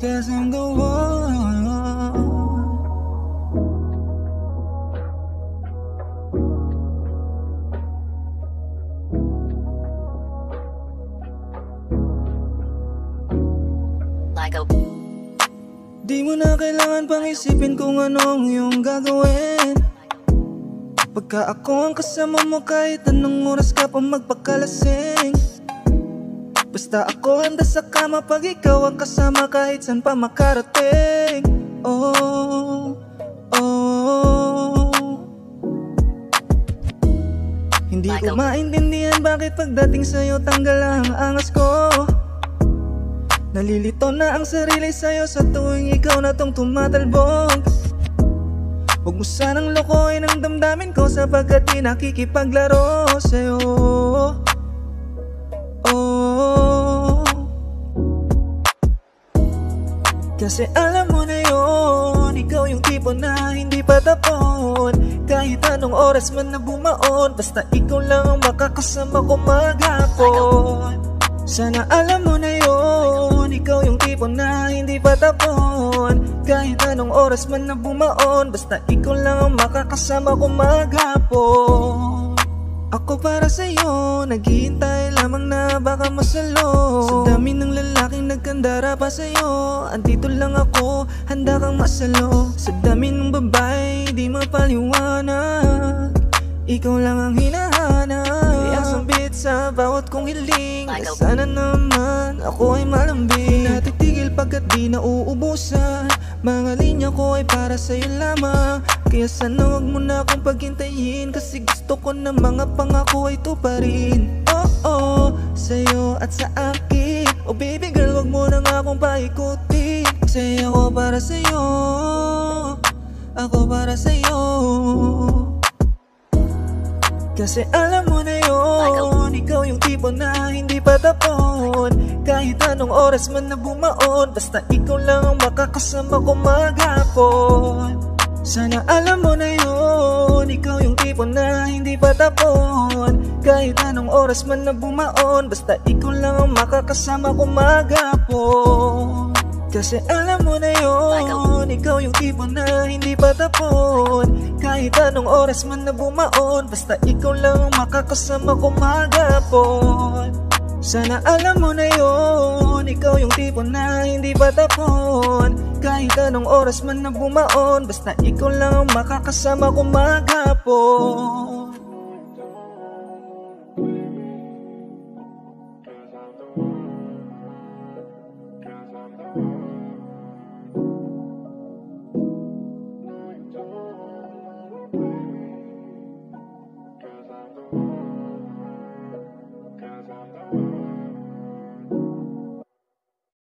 'cause I'm the one. Di mo na kailangan pang isipin kung anong iyong gagawin. Pagka ako ang kasama mo, kahit anong oras ka pa magpakalasing. Basta ako handa sa kama pag ikaw ang kasama, kahit saan pa makarating. Oh, oh. Hindi ko maintindihan bakit pagdating sa'yo tanggal ang angas ko. Nalilito na ang sarili sa'yo sa tuwing ikaw na tong tumatalbog. Huwag mo sanang lokohin ang damdamin ko, sapagkat di nakikipaglaro sa'yo. Oh, kasi alam mo na yun, ikaw yung tipo na hindi patapon. Kahit anong oras man na bumaon, basta ikaw lang ang makakasama ko maghapon. Sana alam mo na yun, ikaw yung tipo na hindi patapon. Kahit anong oras man na bumaon, basta ikaw lang ang makakasama ko maghapon. Ako para sa'yo, naghihintay lamang na baka masalo. Sa dami ng lalaking nagkandara pa sa'yo, andito lang ako, handa kang masalo. Sa dami ng babae, di mapaliwanag, ikaw lang ang hinahanap. Kaya sambit sa bawat kong hiling, na sana naman ako ay malambing. Natitigil pagkat di nauubusan, mga linya ko ay para sa'yo lamang. Kaya sana wag mo na akong paghintayin, kasi gusto ko na mga pangako ay tuparin. Oh, oh, sa'yo at sa akin. Oh baby girl, wag mo na nga akong paikutin, kasi ako para sa'yo, ako para sa'yo. Kasi alam mo na yun, ikaw yung tipo na hindi patapon. Kahit anong oras man na bumaon, basta ikaw lang ang makakasama ko maghapon. Sana alam mo na yun, ikaw yung tipo na hindi patapon. Kahit anong oras man na bumaon, basta ikaw lang ang makakasama ko maghapon. Kasi alam mo na yun, ikaw yung tipo na hindi patapon. Kahit anong oras man na bumaon, basta ikaw lang ang makakasama ko maghapon. Sana alam mo na yun, ikaw yung tipo na hindi patapon. Kahit anong oras man na bumaon, basta ikaw lang ang makakasama ko maghapon.